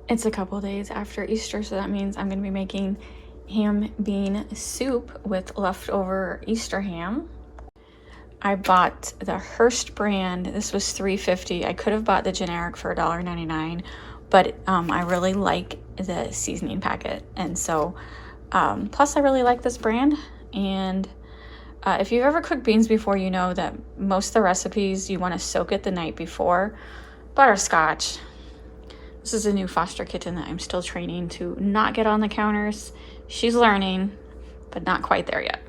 It's a couple days after Easter, so that means I'm going to be making ham bean soup with leftover Easter ham. I bought the Hearst brand. This was $3.50. I could have bought the generic for $1.99, but I really like the seasoning packet. And so, plus I really like this brand. And if you've ever cooked beans before, you know that most of the recipes you want to soak it the night before. Butterscotch. This is a new foster kitten that I'm still training to not get on the counters. She's learning, but not quite there yet.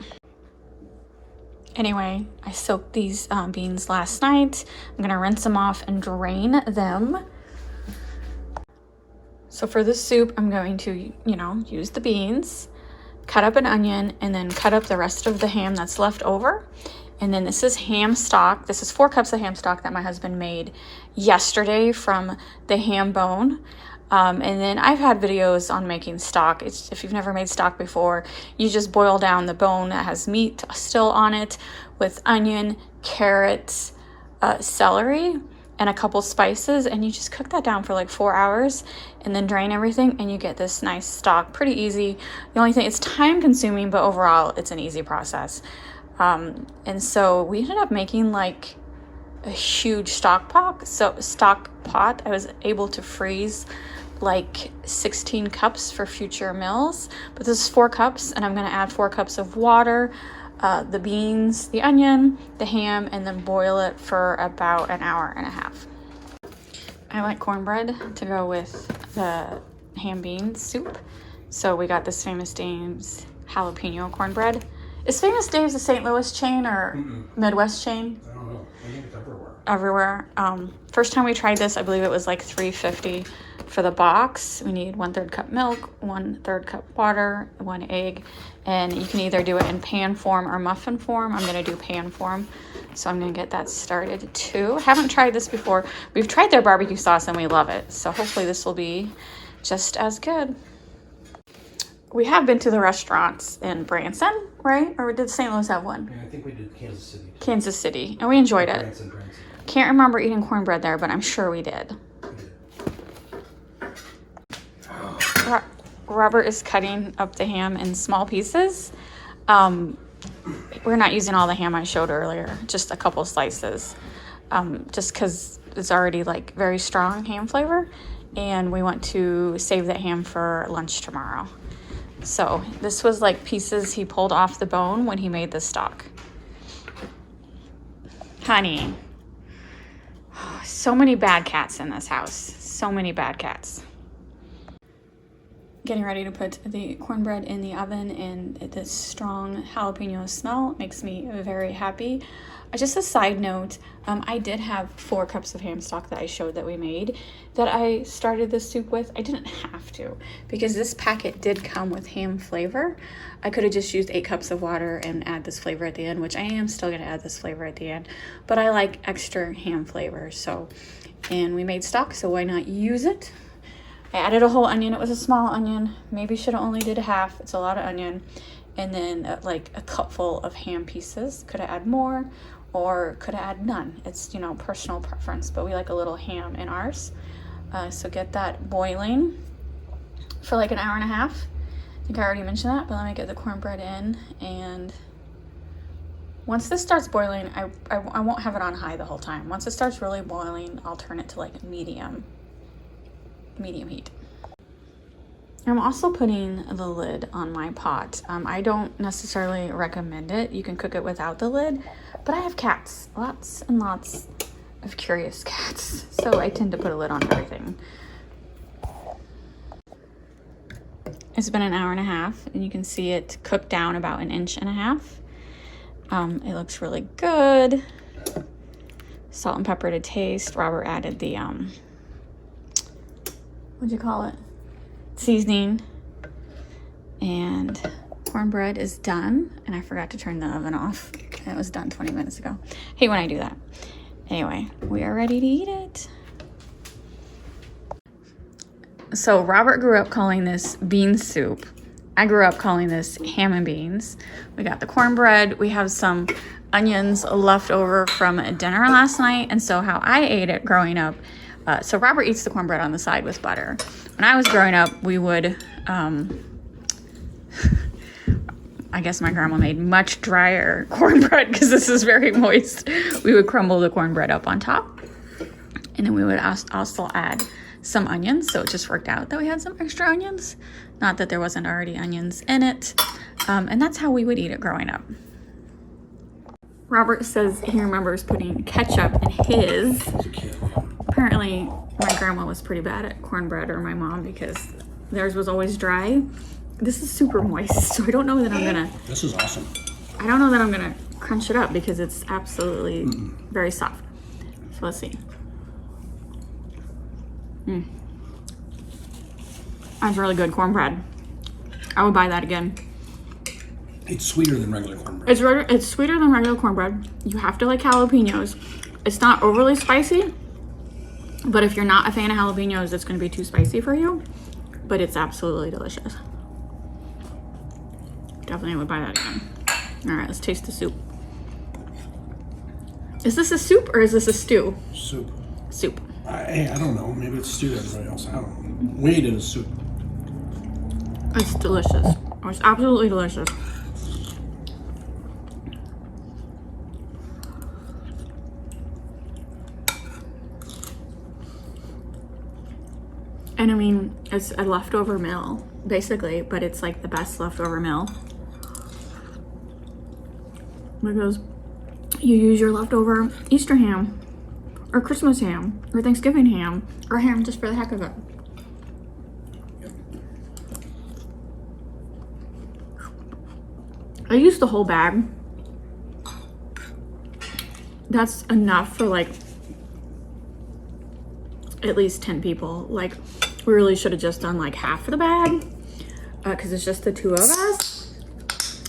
Anyway, I soaked these beans last night. I'm gonna rinse them off and drain them. So for this soup, I'm going to, use the beans, cut up an onion, and then cut up the rest of the ham that's left over. And then this is ham stock. This is 4 cups of ham stock that my husband made yesterday from the ham bone. And then I've had videos on making stock. If you've never made stock before, you just boil down the bone that has meat still on it with onion, carrots, celery, and a couple spices. And you just cook that down for like 4 hours and then drain everything. And you get this nice stock. Pretty easy. The only thing, it's time consuming, but overall it's an easy process. And so we ended up making like a huge stock pot. I was able to freeze like 16 cups for future meals, but this is 4 cups, and I'm going to add 4 cups of water, the beans, the onion, the ham, and then boil it for about an hour and a half. I like cornbread to go with the ham bean soup, so we got this Famous Dave's jalapeno cornbread. Is Famous Dave's a St. Louis chain or Midwest chain? I don't know. I think it's Everywhere. First time we tried this, I believe it was like $3.50 for the box. We need 1/3 cup milk, 1/3 cup water, 1 egg, and you can either do it in pan form or muffin form. I'm gonna do pan form, so I'm gonna get that started too. Haven't tried this before. We've tried their barbecue sauce and we love it, so hopefully this will be just as good. We have been to the restaurants in Branson, right? Or did St. Louis have one? Yeah, I think we did Kansas City. Kansas City, and we enjoyed it. Branson. Can't remember eating cornbread there, but I'm sure we did. Robert is cutting up the ham in small pieces. We're not using all the ham I showed earlier, just a couple slices, just because it's already like very strong ham flavor, and we want to save that ham for lunch tomorrow. So this was like pieces he pulled off the bone when he made the stock. Honey. So many bad cats in this house. So many bad cats. Getting ready to put the cornbread in the oven, and this strong jalapeno smell makes me very happy. Just a side note, I did have 4 cups of ham stock that I showed that we made that I started this soup with. I didn't have to, because this packet did come with ham flavor. I could have just used 8 cups of water and add this flavor at the end, which I am still going to add this flavor at the end, but I like extra ham flavor. So, and we made stock, so why not use it? I added a whole onion. It was a small onion. Maybe should have only did a half. It's a lot of onion. And then like a cupful of ham pieces. Could have added more, or could have added none. It's, personal preference, but we like a little ham in ours. So get that boiling for like an hour and a half. I think I already mentioned that, but let me get the cornbread in. And once this starts boiling, I won't have it on high the whole time. Once it starts really boiling, I'll turn it to like medium heat. I'm also putting the lid on my pot. I don't necessarily recommend it. You can cook it without the lid, but I have cats, lots and lots of curious cats, so I tend to put a lid on everything. It's been an hour and a half, and you can see it cooked down about 1.5 inches. It looks really good. Salt and pepper to taste. Robert added the what'd you call it? Seasoning. And cornbread is done. And I forgot to turn the oven off. It was done 20 minutes ago. Hate when I do that. Anyway, we are ready to eat it. So Robert grew up calling this bean soup. I grew up calling this ham and beans. We got the cornbread. We have some onions left over from dinner last night. And so how I ate it growing up, So Robert eats the cornbread on the side with butter. When I was growing up, we would, I guess my grandma made much drier cornbread because this is very moist. We would crumble the cornbread up on top. And then we would also add some onions. So it just worked out that we had some extra onions. Not that there wasn't already onions in it. And that's how we would eat it growing up. Robert says he remembers putting ketchup in his. As a kid. Apparently, my grandma was pretty bad at cornbread, or my mom, because theirs was always dry. This is super moist, so I don't know that I'm gonna. This is awesome. I don't know that I'm gonna crunch it up because it's absolutely very soft. So let's see. That's really good cornbread. I would buy that again. It's sweeter than regular cornbread. It's sweeter than regular cornbread. You have to like jalapenos. It's not overly spicy, but if you're not a fan of jalapenos, it's gonna be too spicy for you. But it's absolutely delicious. Definitely would buy that again. All right, let's taste the soup. Is this a soup or is this a stew? Soup. Soup. I don't know. Maybe it's stew to everybody else. I don't know. We eat it as soup. It's delicious. It's absolutely delicious. And I mean, it's a leftover meal, basically, but it's like the best leftover meal. Because you use your leftover Easter ham, or Christmas ham, or Thanksgiving ham, or ham just for the heck of it. I used the whole bag. That's enough for like at least 10 people. Like, we really should have just done like half of the bag because it's just the two of us.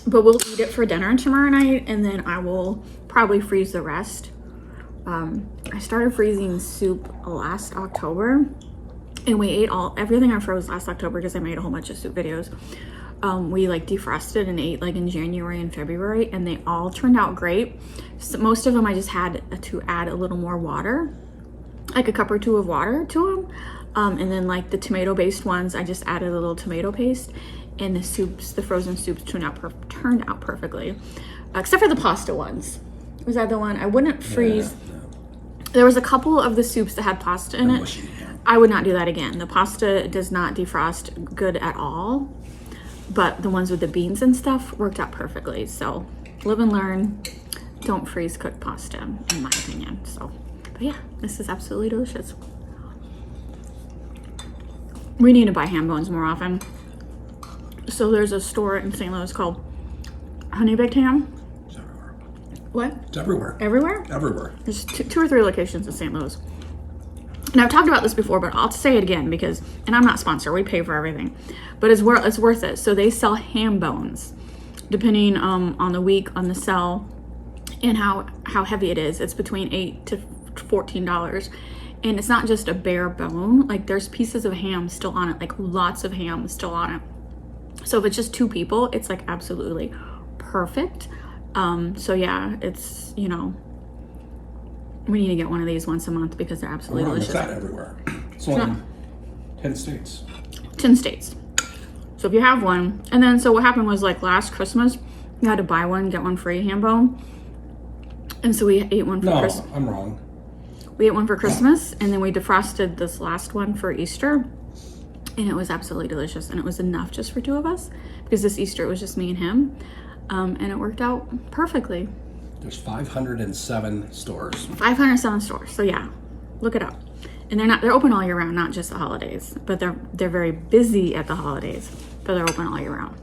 But we'll eat it for dinner tomorrow night, and then I will probably freeze the rest. I started freezing soup last October, and we ate everything I froze last October because I made a whole bunch of soup videos. We like defrosted and ate like in January and February, and they all turned out great. So most of them I just had to add a little more water, like a cup or two of water to them. And then like the tomato based ones, I just added a little tomato paste, and the frozen soups turned out perfectly, except for the pasta ones. Was that the one? I wouldn't freeze. Yeah. There was a couple of the soups that had pasta in it. I would not do that again. The pasta does not defrost good at all, but the ones with the beans and stuff worked out perfectly. So live and learn. Don't freeze cooked pasta, in my opinion. So, but yeah, this is absolutely delicious. We need to buy ham bones more often. So there's a store in St. Louis called Honey Baked Ham. It's everywhere. What? It's everywhere. Everywhere? Everywhere. There's two or three locations in St. Louis. And I've talked about this before, but I'll say it again because, and I'm not sponsored, we pay for everything, but it's worth it. So they sell ham bones, depending on the week, on the sell, and how heavy it is. It's between $8 to $14. And it's not just a bare bone, like there's pieces of ham still on it, like lots of ham still on it. So if it's just two people, it's like absolutely perfect. So yeah, it's, you know, we need to get one of these once a month because they're absolutely delicious. It's not everywhere. It's only 10 states. 10 states. So if you have one, and then so what happened was like last Christmas, you had to buy one, get one free ham bone. And so we ate one for Christmas. No, I'm wrong. We ate one for Christmas, and then we defrosted this last one for Easter, and it was absolutely delicious. And it was enough just for two of us because this Easter it was just me and him, and it worked out perfectly. There's 507 stores. 507 stores. So yeah, look it up. And they're open all year round, not just the holidays. But they're very busy at the holidays, but they're open all year round.